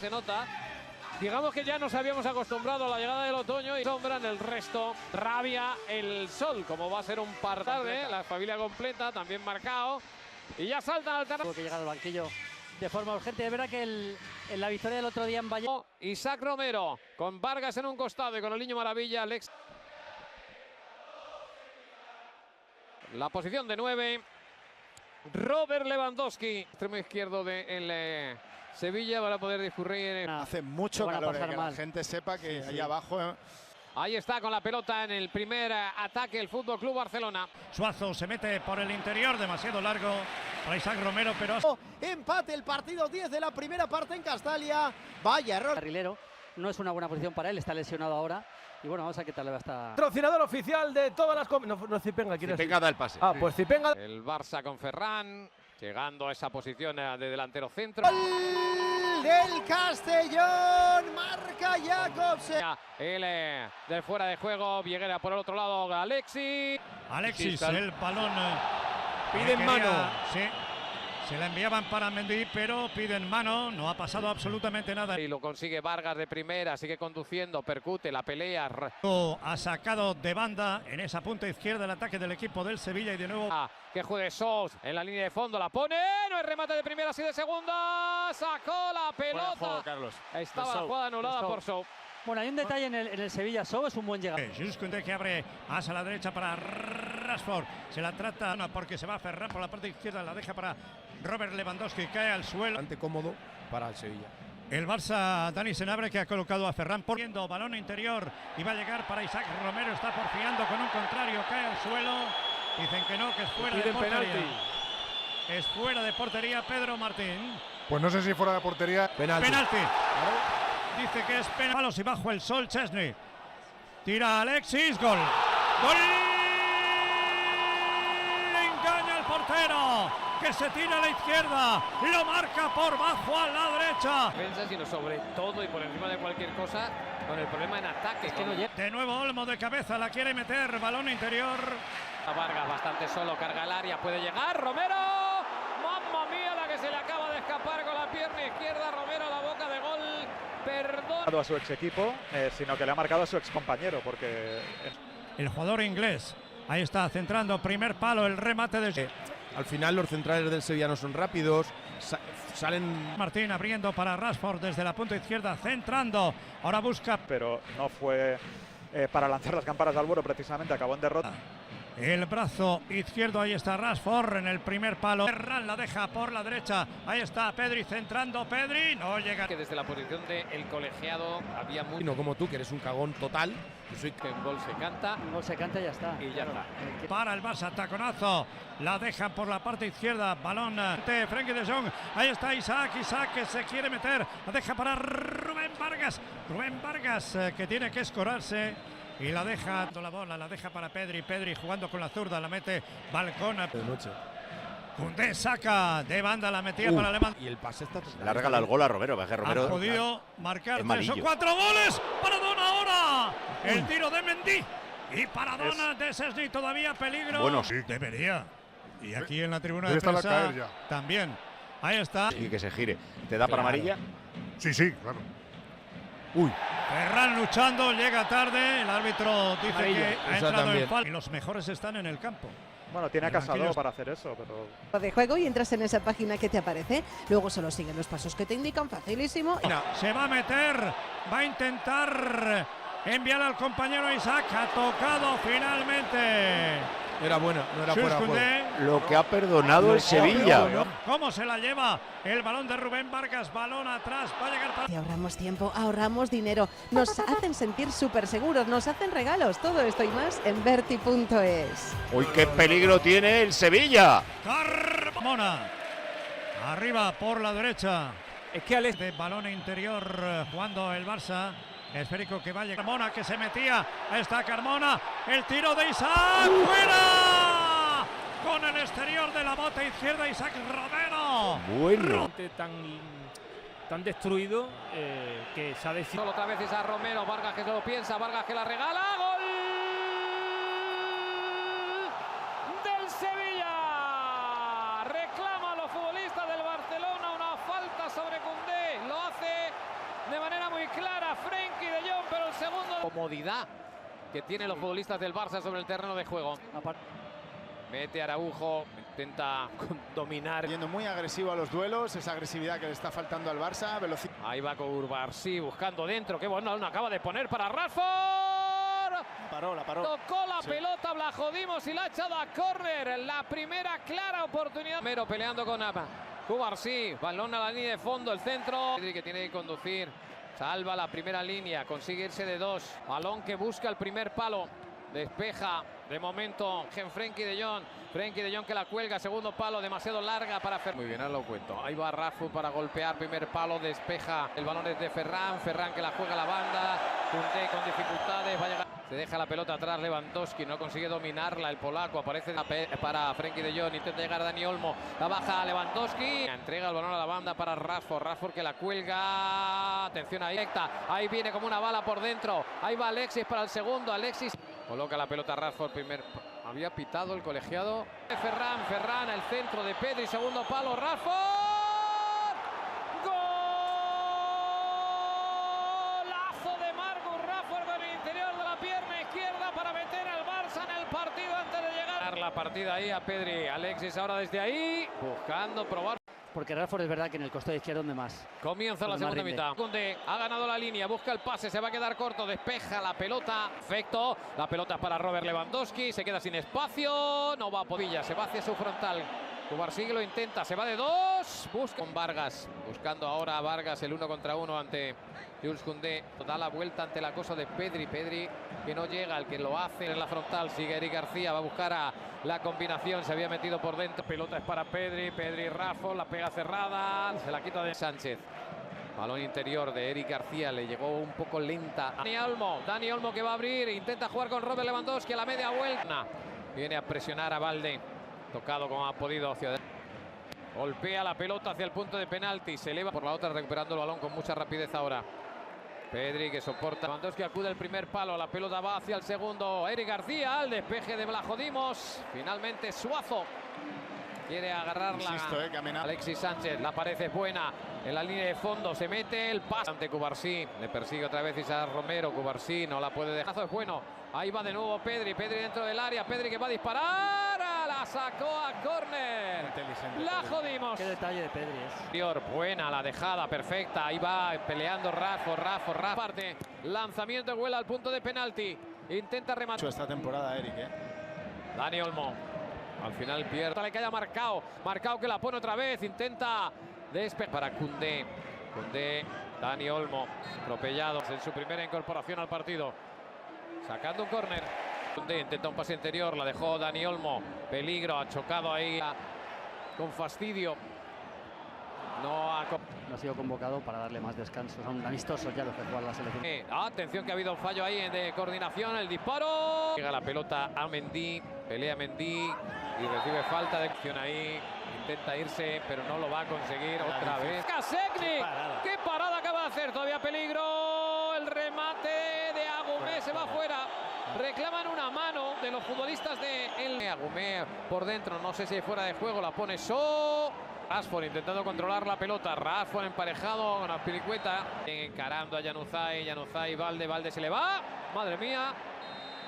se nota. Digamos que ya nos habíamos acostumbrado a la llegada del otoño y sombra en el resto. Rabia el sol, como va a ser un par tarde, la familia completa, también marcado. Y ya saltan al terreno. Tuvo que llegar al banquillo de forma urgente. Es verdad que en la victoria del otro día en Valle. Isaac Romero, con Vargas en un costado y con el niño maravilla, Alex. La posición de 9. Robert Lewandowski, extremo izquierdo de Sevilla, para poder discurrir. Hace mucho calor, que la gente sepa que ahí abajo. Ahí está con la pelota en el primer ataque el Fútbol Club Barcelona. Suazo se mete por el interior, demasiado largo para Isaac Romero, pero Empate el partido, 10 de la primera parte en Castalia. Vaya error. Carrilero, no es una buena posición para él, está lesionado ahora. Y bueno, vamos a ver qué tal le va a estar. Patrocinador oficial de todas las... No, Zipenga, ¿quién es? Zipenga da el pase. Ah, pues Zipenga. El Barça con Ferran, llegando a esa posición de delantero centro. ¡Gol del Castellón! Marca Jacobsen. El de fuera de juego, Vieguera por el otro lado, Alexis. El balón Piden mano. Sí, se la enviaban para Mendy, pero piden mano, no ha pasado absolutamente nada. Y lo consigue Vargas de primera, sigue conduciendo, percute la pelea. Ha sacado de banda en esa punta izquierda el ataque del equipo del Sevilla y de nuevo. Que juegue Sos en la línea de fondo, la pone, no es remate de primera, sí de segunda, sacó la pelota. Juego, Carlos. Estaba la jugada anulada por Sos. Bueno, hay un detalle en el Sevilla. Sou es un buen llegador. Jules Koundé que abre hacia la derecha para Rashford. Se la trata porque se va a Ferran por la parte izquierda. La deja para Robert Lewandowski. Cae al suelo. Bastante cómodo para el Sevilla. El Barça, Dani Senabre, que ha colocado a Ferran poniendo balón interior. Y va a llegar para Isaac Romero. Está porfiando con un contrario. Cae al suelo. Dicen que no, que es fuera de portería. Penalti. Es fuera de portería Pedro Martín. Pues no sé si fuera de portería. Penalti. Dice que es penal. Palos y bajo el sol, Chesney. Tira Alexis, gol. ¡Gol! Le engaña al portero, que se tira a la izquierda. Lo marca por bajo a la derecha. Defensa, sino sobre todo y por encima de cualquier cosa, con el problema en ataque. Es que no llega. De nuevo Olmo de cabeza, la quiere meter. Balón interior. Vargas bastante solo, carga el área, puede llegar. Romero. ¡Mamma mía! La que se le acaba de escapar con la pierna izquierda. Romero a la boca de gol. Perdón. A su ex equipo, sino que le ha marcado a su ex compañero, porque El jugador inglés. Ahí está, centrando, primer palo, el remate de... Al final los centrales del Sevilla no son rápidos, salen... Martín abriendo para Rashford desde la punta izquierda, centrando. Ahora busca... pero no fue para lanzar las campanas al vuelo, precisamente acabó en derrota. El brazo izquierdo, ahí está Rashford en el primer palo. Ferran la deja por la derecha. Ahí está Pedri centrando. Pedri no llega. Que desde la posición del colegiado había muy... No como tú, que eres un cagón total. Yo soy que en gol se canta. Un gol se canta y ya está. Y ya está. Para el Barça, taconazo. La deja por la parte izquierda. Balón de Frenkie de Jong. Ahí está Isaac. Isaac que se quiere meter. La deja para Rubén Vargas. Rubén Vargas que tiene que escorarse. Y la deja, la bola, la deja para Pedri. Pedri jugando con la zurda, la mete Balcón. De noche. Koundé saca de banda, la metía para Alemán. Y el pase está... Le regala el gol a Romero. Romero Ha podido marcar 3 o malillo. 4 goles. Paradona ahora. El tiro de Mendy. Y Paradona de Szczęsny, todavía peligro. Bueno, sí. Debería. Y aquí en la tribuna Debe de estar a prensa caer ya. también. Ahí está. Y que se gire. ¿Te da para amarilla? Sí, sí, claro. Ferran luchando, llega tarde. El árbitro dice Amarillo. que ha Eso entrado también. en falta. Y los mejores están en el campo. Bueno, tiene a Tranquilos. Casado para hacer eso, pero... de juego y entras en esa página que te aparece. Luego solo siguen los pasos que te indican, facilísimo. Se va a meter, va a intentar enviar al compañero Isaac. Ha tocado finalmente. Era buena, no era fuera de juego. Lo que ha perdonado el Sevilla. ¿Cómo se la lleva el balón de Rubén Vargas? Balón atrás, va a llegar para... Y ahorramos tiempo, ahorramos dinero, nos hacen sentir súper seguros, nos hacen regalos. Todo esto y más en Berti.es. ¡Uy, qué peligro tiene el Sevilla! Carmona. Arriba por la derecha. Es que Alex... De balón interior jugando el Barça. Esférico que va a llegar. Carmona que se metía. Ahí está Carmona. El tiro de Isaac. ¡Fuera! Con el exterior de la bota izquierda Isaac Romero. Bueno. Tan destruido que se ha decidido... Solo otra vez es a Romero. Vargas que se lo piensa. Vargas que la regala. ¡Gol! Del Sevilla. Reclama a los futbolistas del Barcelona una falta sobre Koundé. Lo hace comodidad que tienen los futbolistas del Barça sobre el terreno de juego. Mete Araujo, intenta dominar. Yendo muy agresivo a los duelos, esa agresividad que le está faltando al Barça. Velocidad. Ahí va Cubarsí buscando dentro. Qué bueno, acaba de poner para Rashford. La paró. Tocó la pelota Blajodimos y la ha echado a córner. La primera clara oportunidad. Mero peleando con Cubarsí. Balón a la línea de fondo, el centro. Pedri que tiene que conducir. Salva la primera línea, consigue irse de dos. Balón que busca el primer palo. Despeja de momento Frenkie de Jong. Frenkie de Jong que la cuelga, segundo palo, demasiado larga para Ferran. Muy bien, ahora lo cuento. Ahí va Rashford para golpear, primer palo, despeja. El balón es de Ferran. Ferran que la juega a la banda. Koundé con dificultades, va a llegar. Se deja la pelota atrás Lewandowski, no consigue dominarla. El polaco aparece para Frenkie de Jong. Intenta llegar a Dani Olmo. La baja Lewandowski. Entrega el balón a la banda para Rashford. Rashford que la cuelga. Atención ahí. Ahí viene como una bala por dentro. Ahí va Alexis para el segundo. Alexis coloca la pelota Rashford. Había pitado el colegiado. Ferran el centro de Pedri. Segundo palo. Rashford. La partida ahí a Pedri. Alexis ahora desde ahí buscando probar. Porque Rashford es verdad que en el costado izquierdo donde más. Comienza la segunda mitad. Koundé ha ganado la línea, busca el pase, se va a quedar corto, despeja la pelota. Perfecto. La pelota es para Robert Lewandowski, se queda sin espacio. No va a Podilla, se va hacia su frontal. Cubarsí lo intenta, se va de dos. Busca con Vargas, buscando ahora a Vargas el 1 contra 1 ante Jules Koundé. Da la vuelta ante la cosa de Pedri. Pedri que no llega, el que lo hace en la frontal. Sigue Eric García, va a buscar a la combinación. Se había metido por dentro. Pelota es para Pedri. Pedri Rashford, la pega cerrada. Se la quita de Sánchez. Balón interior de Eric García, le llegó un poco lenta. Dani Olmo que va a abrir. Intenta jugar con Robert Lewandowski a la media vuelta. Viene a presionar a Balde. Tocado como ha podido hacia adentro. Golpea la pelota hacia el punto de penalti. Se eleva por la otra recuperando el balón con mucha rapidez ahora. Pedri que soporta. Lewandowski acude al primer palo. La pelota va hacia el segundo. Eric García al despeje de Blajodimos. Finalmente Suazo quiere agarrarla. Alexis Sánchez. La pared es buena. En la línea de fondo se mete el pase ante Cubarsí. Le persigue otra vez Isaac Romero. Cubarsí no la puede dejar. Es bueno. Ahí va de nuevo Pedri. Pedri dentro del área. Pedri que va a disparar. La sacó a córner. Blajodimos. Qué detalle de Pedri es. Buena la dejada, perfecta. Ahí va peleando Rashford. Parte. Lanzamiento, vuela al punto de penalti. Intenta rematar. Esta temporada, Eric, Dani Olmo. Al final pierde. Le queda Marcao. Marcao que la pone otra vez. Intenta despejar para Koundé. Dani Olmo. Atropellado en su primera incorporación al partido. Sacando un córner. Koundé intenta un pase interior. La dejó Dani Olmo. Peligro. Ha chocado ahí con fastidio. No ha sido convocado para darle más descanso. Son amistosos ya los que juegan la selección. Atención que ha habido un fallo ahí de coordinación. El disparo. Llega la pelota a Mendy. Pelea Mendy. Y recibe falta de acción ahí. Intenta irse, pero no lo va a conseguir otra vez. Koscielny. ¡Qué parada acaba de hacer! Todavía peligro. El remate de Agumé se va fuera. Reclaman una mano de los futbolistas de Agumé por dentro. No sé si fuera de juego. La pone Rashford intentando controlar la pelota. Rashford emparejado con la piricueta. Encarando a Januzaj. Valde se le va. Madre mía.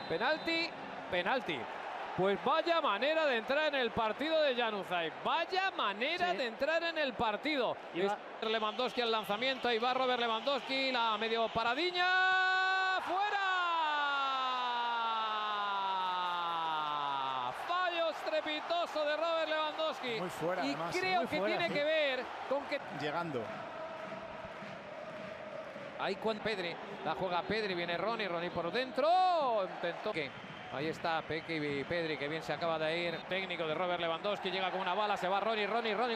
Penalti. Pues vaya manera de entrar en el partido de Januzaj. Vaya manera de entrar en el partido. Lewandowski al lanzamiento. Ahí va Robert Lewandowski. La medio paradiña. ¡Fuera! Fallo estrepitoso de Robert Lewandowski. Muy fuera, y además, creo que tiene que ver con que... Llegando. Ahí con Pedri. La juega Pedri. Viene Ronnie por dentro. Intentó que... Ahí está Peque y Pedri, que bien se acaba de ir. Técnico de Robert Lewandowski, llega con una bala, se va Ronnie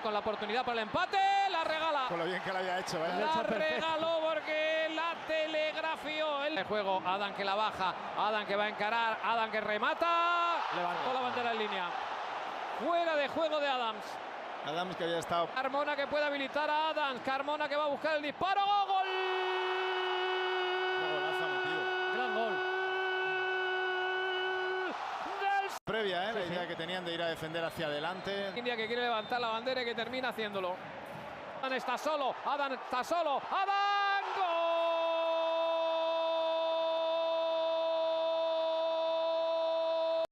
con la oportunidad para el empate. La regala. Con lo bien que la había hecho, La regaló porque la telegrafió. El juego, Adam que la baja, Adam que va a encarar, Adam que remata. Levantó la bandera en línea. Fuera de juego de Adams. Adams que había estado. Carmona que puede habilitar a Adams. Carmona que va a buscar el disparo. ¡Gol! Gran gol. Previa, la idea que tenían de ir a defender hacia adelante. India que quiere levantar la bandera y que termina haciéndolo. Adam está solo. ¡Adam!